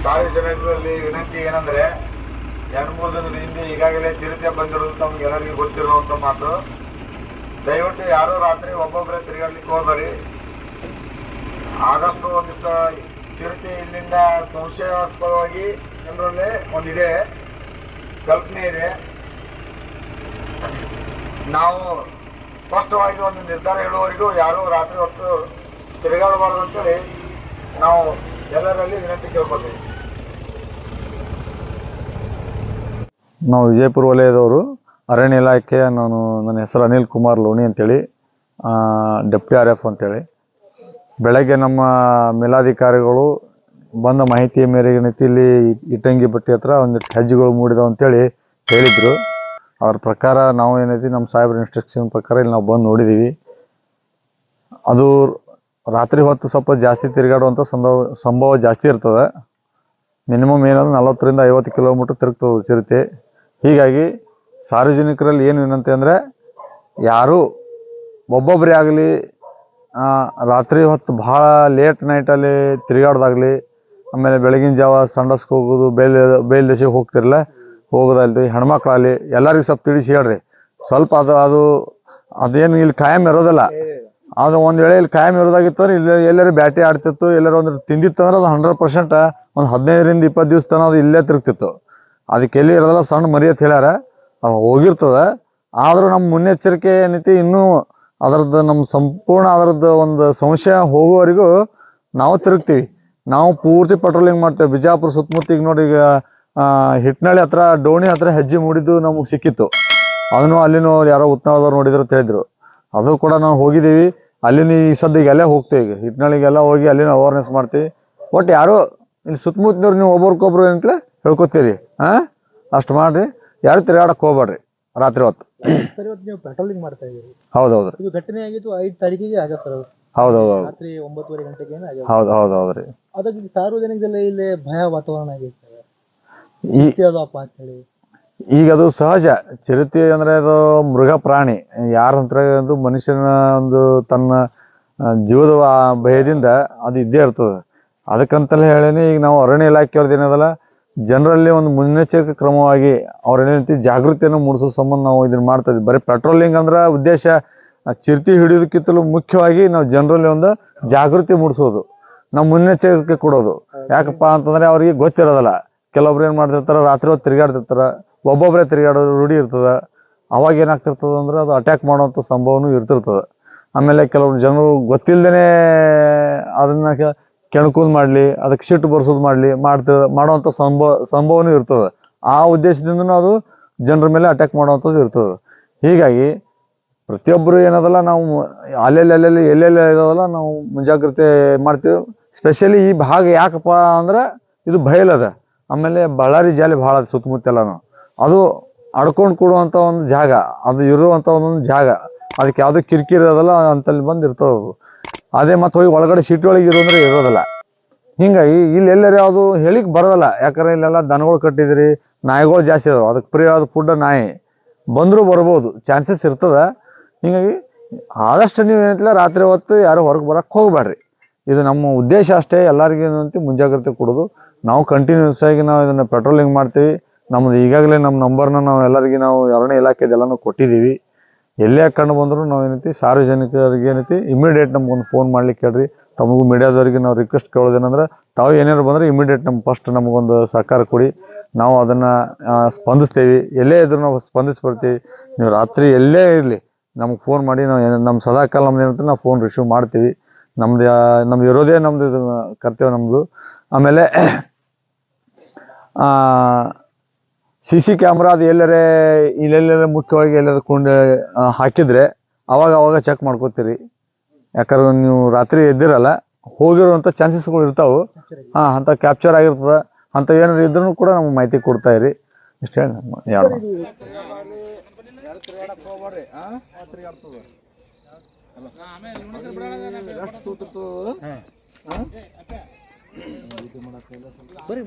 ಸಾರ್ವಜನಿಕರಲ್ಲಿ ವಿನಂತಿ ಏನಂದ್ರೆ 2-3 ದಿನದ ಹಿಂದೆ ಈಗಾಗಲೇ ಚಿರತೆ ಬಂದಿರೋದು ತಮ್ಗೆಲ್ಲರಿಗೂ ಗೊತ್ತಿರುವಂತ ಮಾತು. ದಯವಿಟ್ಟು ಯಾರು ರಾತ್ರಿ ಒಬ್ಬೊಬ್ಬರೇ ತಿರುಗಾಡ್ಲಿಕ್ಕೆ ಹೋಗಬೇಡಿ. ಆದಷ್ಟು ಒಂದಿಷ್ಟು ಚಿರತೆ ಇಲ್ಲಿಂದ ಸಂಶಯಾಸ್ಪದವಾಗಿ ಜನರಲ್ಲೇ ಒಂದಿದೆ, ಕಲ್ಪನೆ ಇದೆ. ನಾವು ಸ್ಪಷ್ಟವಾಗಿ ಒಂದು ನಿರ್ಧಾರ ಹೇಳುವವರೆಗೂ ಯಾರು ರಾತ್ರಿ ಹೊತ್ತು ತಿರುಗಾಡಬಾರ್ದು ಅಂತೇಳಿ ನಾವು ಎಲ್ಲರಲ್ಲಿ ವಿನಂತಿ ಕೇಳ್ಕೊತೀವಿ. ನಾವು ವಿಜಯಪುರ ವಲಯದವರು, ಅರಣ್ಯ ಇಲಾಖೆ. ನನ್ನ ಹೆಸರು ಅನಿಲ್ ಕುಮಾರ್ ಲೋಣಿ ಅಂತೇಳಿ, ಡೆಪ್ಟಿ RF ಅಂತೇಳಿ. ಬೆಳಗ್ಗೆ ನಮ್ಮ ಮೇಲಾಧಿಕಾರಿಗಳು ಬಂದ ಮಾಹಿತಿಯ ಮೇರೆಗೆ ಇಲ್ಲಿ ಇಟ್ಟಂಗಿ ಬಟ್ಟಿ ಹತ್ರ ಒಂದಿಷ್ಟು ಹೆಜ್ಜೆಗಳು ಮೂಡಿದಾವೆ ಅಂತೇಳಿ ಹೇಳಿದರು. ಅವ್ರ ಪ್ರಕಾರ ನಾವು ಏನೈತಿ ನಮ್ಮ ಸಾಹೇಬ್ರ ಇನ್ಸ್ಟ್ರಕ್ಷನ್ ಪ್ರಕಾರ ಇಲ್ಲಿ ನಾವು ಬಂದು ನೋಡಿದ್ದೀವಿ. ಅದು ರಾತ್ರಿ ಹೊತ್ತು ಸ್ವಲ್ಪ ಜಾಸ್ತಿ ತಿರುಗಾಡುವಂಥ ಸಂಭವ ಜಾಸ್ತಿ ಇರ್ತದೆ. ಮಿನಿಮಮ್ ಏನಂದ್ರೆ 40ರಿಂದ 50 ಕಿಲೋಮೀಟ್ರ್ ತಿರುಗ್ತದೆ ಚಿರತೆ. ಹೀಗಾಗಿ ಸಾರ್ವಜನಿಕರಲ್ಲಿ ಏನು ವಿನಂತಿ ಅಂದರೆ, ಯಾರು ಒಬ್ಬೊಬ್ಬರೇ ಆಗಲಿ ರಾತ್ರಿ ಹೊತ್ತು ಭಾಳ ಲೇಟ್ ನೈಟಲ್ಲಿ ತಿರುಗಾಡೋದಾಗಲಿ, ಆಮೇಲೆ ಬೆಳಗಿನ ಜಾವ ಸಂಡಸ್ಗೆ ಹೋಗೋದು, ಬೇಲ್ ದಶೆಗೆ ಹೋಗ್ತಿರಲ್ಲ ಹೋಗೋದಲ್ರಿ, ಹೆಣ್ಮಕ್ಳಾಗಲಿ ಎಲ್ಲರಿಗೂ ಸ್ವಲ್ಪ ತಿಳಿಸಿ ಹೇಳ್ರಿ. ಸ್ವಲ್ಪ ಅದೇನು ಇಲ್ಲಿ ಕಾಯಂ ಇರೋದಿಲ್ಲ. ಅದು ಒಂದು ವೇಳೆ ಇಲ್ಲಿ ಕಾಯಂ ಇರೋದಾಗಿತ್ತು ಅಂದ್ರೆ ಇಲ್ಲಿ ಎಲ್ಲರೂ ಬ್ಯಾಟಿ ಆಡ್ತಿತ್ತು, ಎಲ್ಲರೂ ಒಂದು ತಿಂದಿತ್ತು ಅಂದ್ರೆ ಅದು 100% ಒಂದು 15ರಿಂದ 20 ದಿವಸ ತನಕ ಅದು ಇಲ್ಲೇ ತಿರುಗ್ತಿತ್ತು. ಅದಕ್ಕೆ ಎಲ್ಲಿ ಇರೋದಲ್ಲ, ಸಣ್ಣ ಮರಿಯತ್ ಹೇಳ್ಯಾರ, ಅದು ಹೋಗಿರ್ತದೆ. ಆದರೂ ನಮ್ಮ ಮುನ್ನೆಚ್ಚರಿಕೆ ಏನೈತಿ, ಇನ್ನೂ ಅದರದ್ದು ನಮ್ಮ ಸಂಪೂರ್ಣ ಅದರದ್ದು ಒಂದು ಸಂಶಯ ಹೋಗುವವರೆಗೂ ನಾವು ತಿರುಗ್ತೀವಿ. ನಾವು ಪೂರ್ತಿ ಪೆಟ್ರೋಲಿಂಗ್ ಮಾಡ್ತೇವೆ. ಬಿಜಾಪುರ ಸುತ್ತಮುತ್ತಿಗೆ ನೋಡಿ, ಈಗ ಹಿಟ್ನಳ್ಳಿ ಹತ್ರ, ಡೋಣಿ ಹತ್ರ ಹೆಜ್ಜೆ ಮೂಡಿದ್ದು ನಮಗೆ ಸಿಕ್ಕಿತ್ತು. ಅದನ್ನು ಅಲ್ಲಿನೂ ಯಾರೋ ಉತ್ನಾಳದವ್ರು ನೋಡಿದ್ರು ಅಂತ ಹೇಳಿದ್ರು. ಅದು ಕೂಡ ನಾವು ಹೋಗಿದ್ದೀವಿ. ಅಲ್ಲಿನ ಈ ಸದ್ಯಗೆ ಅಲ್ಲೇ ಹೋಗ್ತೀವಿ. ಈಗ ಹಿಟ್ನಳ್ಳಿಗೆಲ್ಲ ಹೋಗಿ ಅಲ್ಲಿನ ಅವೇರ್ನೆಸ್ ಮಾಡ್ತೀವಿ. ಒಟ್ಟು ಯಾರು ಇಲ್ಲಿ ಸುತ್ತಮುತ್ತನವ್ರು ನೀವು ಒಬ್ಬರಿಗೊಬ್ರು ಏನಂತಲೇ ಹೇಳ್ಕೊತೀರಿ. ಅಷ್ಟು ಮಾಡಿರಿ, ಯಾರು ತಿರುಗಾಡಕ್ಕೆ ಹೋಗ್ಬೇಡ್ರಿ ರಾತ್ರಿ ಹೊತ್ತು. ಸರ್, ಇವತ್ತು ನೀವು ಪೆಟ್ರೋಲಿಂಗ್ ಮಾಡ್ತಾ ಇದ್ದೀರಿ. ಹೌದೌದ್ರಿ. ಇದು ಘಟನೆ ಆಗಿತ್ತು 5 ತಾರೀಕಿಗೆ ಆಗತ್ತೆ ಸರ್. ಹೌದೌದು. ರಾತ್ರಿ 9:30 ಗಂಟೆಗೆ ಹೌದೌದ್ರಿ. ಅದಕ್ಕೆ ಸಾರ್ವಜನಿಕರಲ್ಲಿ ಇಲ್ಲಿ ಭಯ ವಾತಾವರಣ ಆಗಿತ್ತು ಈಗ ಅದು ಸಹಜ. ಚಿರತೆ ಅಂದ್ರೆ ಅದು ಮೃಗ ಪ್ರಾಣಿ. ಯಾರ ಹತ್ರ ಒಂದು ಮನುಷ್ಯನ ಒಂದು ತನ್ನ ಜೀವದ ಭಯದಿಂದ ಅದು ಇದ್ದೇ ಇರ್ತದೆ. ಅದಕ್ಕಂತಲೇ ಹೇಳೇನಿ, ಈಗ ನಾವು ಅರಣ್ಯ ಇಲಾಖೆಯವ್ರದ್ದು ಏನದಲ್ಲ, ಜನರಲ್ಲಿ ಒಂದು ಮುನ್ನೆಚ್ಚರಿಕೆ ಕ್ರಮವಾಗಿ ಅವ್ರೇನೈತಿ ಜಾಗೃತಿಯನ್ನು ಮೂಡಿಸೋ ಸಂಬಂಧ ನಾವು ಇದನ್ನ ಮಾಡ್ತಾ ಇದ್ವಿ. ಬರೀ ಪೆಟ್ರೋಲಿಂಗ್ ಅಂದ್ರೆ ಉದ್ದೇಶ ಚಿರತೆ ಹಿಡಿಯೋದಕ್ಕಿಂತಲೂ ಮುಖ್ಯವಾಗಿ ನಾವು ಜನರಲ್ಲಿ ಒಂದು ಜಾಗೃತಿ ಮೂಡಿಸೋದು, ನಾವು ಮುನ್ನೆಚ್ಚರಿಕೆ ಕೊಡೋದು. ಯಾಕಪ್ಪ ಅಂತಂದ್ರೆ ಅವ್ರಿಗೆ ಗೊತ್ತಿರೋದಲ್ಲ. ಕೆಲವೊಬ್ರು ಏನು ಮಾಡ್ತಿರ್ತಾರೆ, ರಾತ್ರಿ ಹೊತ್ತು ತಿರುಗಾಡ್ತಿರ್ತಾರೆ, ಒಬ್ಬೊಬ್ಬರೇ ತಿರುಗಾಡೋದು ರೂಢಿ ಇರ್ತದೆ. ಅವಾಗ ಏನಾಗ್ತಿರ್ತದೆ ಅಂದ್ರೆ ಅದು ಅಟ್ಯಾಕ್ ಮಾಡುವಂಥ ಸಂಭವನೂ ಇರ್ತಿರ್ತದೆ. ಆಮೇಲೆ ಕೆಲವೊಬ್ರು ಜನರು ಗೊತ್ತಿಲ್ಲದೇ ಅದನ್ನ ಕೆಣಕೋದು ಮಾಡಲಿ, ಅದಕ್ಕೆ ಸಿಟ್ಟು ಬರ್ಸೋದು ಮಾಡಲಿ ಮಾಡುವಂಥ ಸಂಭವನೂ ಇರ್ತದೆ. ಆ ಉದ್ದೇಶದಿಂದನೂ ಅದು ಜನರ ಮೇಲೆ ಅಟ್ಯಾಕ್ ಮಾಡುವಂಥದ್ದು ಇರ್ತದೆ. ಹೀಗಾಗಿ ಪ್ರತಿಯೊಬ್ಬರು ಏನದಲ್ಲ, ನಾವು ಎಲ್ಲೆಲ್ಲಿ ಇರೋದಲ್ಲ ನಾವು ಮುಂಜಾಗ್ರತೆ ಮಾಡ್ತೀವಿ. ಸ್ಪೆಷಲಿ ಈ ಭಾಗ ಯಾಕಪ್ಪ ಅಂದ್ರೆ ಇದು ಬಯಲದ, ಆಮೇಲೆ ಬಳ್ಳಾರಿ ಜಾಲಿ ಭಾಳ ಅದು ಸುತ್ತಮುತ್ತೆಲ್ಲನು. ಅದು ಅಡ್ಕೊಂಡು ಕೊಡುವಂಥ ಒಂದು ಜಾಗ, ಅದು ಇರುವಂಥ ಒಂದೊಂದು ಜಾಗ. ಅದಕ್ಕೆ ಯಾವುದೋ ಕಿರಿಕಿರಿ ಇರೋದಲ್ಲ, ಅಂತಲ್ಲಿ ಬಂದು ಇರ್ತದೆ ಅದು. ಅದೇ ಮತ್ತು ಹೋಗಿ ಒಳಗಡೆ ಸಿಟಿ ಒಳಗೆ ಇರೋಂದ್ರೆ ಇರೋದಿಲ್ಲ. ಹಿಂಗಾಗಿ ಇಲ್ಲಿ ಎಲ್ಲರೂ ಯಾವುದು ಹೇಳಿಕ್ಕೆ ಬರೋದಿಲ್ಲ. ಯಾಕಂದ್ರೆ ಇಲ್ಲೆಲ್ಲ ದನಗಳು ಕಟ್ಟಿದ್ರಿ, ನಾಯಿಗಳು ಜಾಸ್ತಿ ಅದಾವೆ. ಅದಕ್ಕೆ ಪ್ರಿಯವಾದ ಫುಡ್ ನಾಯಿ ಬಂದರೂ ಬರ್ಬೋದು, ಚಾನ್ಸಸ್ ಇರ್ತದೆ. ಹೀಗಾಗಿ ಆದಷ್ಟು ನೀವು ಏನಂತಿಲ್ಲ, ರಾತ್ರಿ ಹೊತ್ತು ಯಾರು ಹೊರಗೆ ಬರೋಕ್ಕೆ ಹೋಗಬೇಡ್ರಿ. ಇದು ನಮ್ಮ ಉದ್ದೇಶ ಅಷ್ಟೇ. ಎಲ್ಲರಿಗೂ ಏನಂತ ಮುಂಜಾಗ್ರತೆ ಕೊಡೋದು. ನಾವು ಕಂಟಿನ್ಯೂಸ್ ಆಗಿ ನಾವು ಇದನ್ನು ಪೆಟ್ರೋಲಿಂಗ್ ಮಾಡ್ತೀವಿ. ನಮ್ಮದು ಈಗಾಗಲೇ ನಮ್ಮ ನಂಬರ್ನ ನಾವು ಎಲ್ಲರಿಗೆ ನಾವು ಅರಣ್ಯ ಇಲಾಖೆದೆಲ್ಲನೂ ಕೊಟ್ಟಿದ್ದೀವಿ. ಎಲ್ಲೇ ಕಂಡು ಬಂದರೂ ನಾವು ಏನೈತಿ ಸಾರ್ವಜನಿಕರಿಗೆ ಏನೈತಿ ಇಮಿಡಿಯೇಟ್ ನಮ್ಗೊಂದು ಫೋನ್ ಮಾಡ್ಲಿಕ್ಕೆ ಹೇಳ್ರಿ. ತಮಗೂ ಮೀಡಿಯಾದವ್ರಿಗೆ ನಾವು ರಿಕ್ವೆಸ್ಟ್ ಕೇಳೋದೇನೆಂದ್ರೆ, ತಾವು ಏನಾರು ಬಂದರೆ ಇಮಿಡಿಯೇಟ್ ಫಸ್ಟ್ ನಮಗೊಂದು ಸಹಕಾರ ಕೊಡಿ. ನಾವು ಅದನ್ನು ಸ್ಪಂದಿಸ್ತೇವೆ. ಎಲ್ಲೇ ಇದ್ರೂ ನಾವು ಸ್ಪಂದಿಸಿ ಬರ್ತೀವಿ. ನೀವು ರಾತ್ರಿ ಎಲ್ಲೇ ಇರಲಿ ನಮ್ಗೆ ಫೋನ್ ಮಾಡಿ, ನಾವು ನಮ್ಮ ಸದಾಕಾಲ ನಮ್ದು ಏನಂತ ನಾವು ಫೋನ್ ರಿಸೀವ್ ಮಾಡ್ತೀವಿ. ನಮ್ದು ಇರೋದೇ ನಮ್ಮದು ಇದು ಕರ್ತವ್ಯ ನಮ್ಮದು. ಆಮೇಲೆ CC ಕ್ಯಾಮ್ರಾ ಅದು ಇಲ್ಲೆಲ್ಲರೇ ಮುಖ್ಯವಾಗಿ ಎಲ್ಲರೂ ಹಾಕಿದರೆ ಅವಾಗ ಚೆಕ್ ಮಾಡ್ಕೋತೀರಿ. ಯಾಕಂದ್ರೆ ನೀವು ರಾತ್ರಿ ಎದ್ದಿರಲ್ಲ, ಹೋಗಿರುವಂಥ ಚಾನ್ಸಸ್ಗಳು ಇರ್ತಾವೆ. ಅಂಥ ಕ್ಯಾಪ್ಚರ್ ಆಗಿರ್ತದೆ. ಅಂಥ ಏನಾರು ಇದ್ರೂ ಕೂಡ ನಮ್ಗೆ ಮಾಹಿತಿ ಕೊಡ್ತಾ ಇರಿ. ಇಷ್ಟೇ ಯಾರು ಬರೀ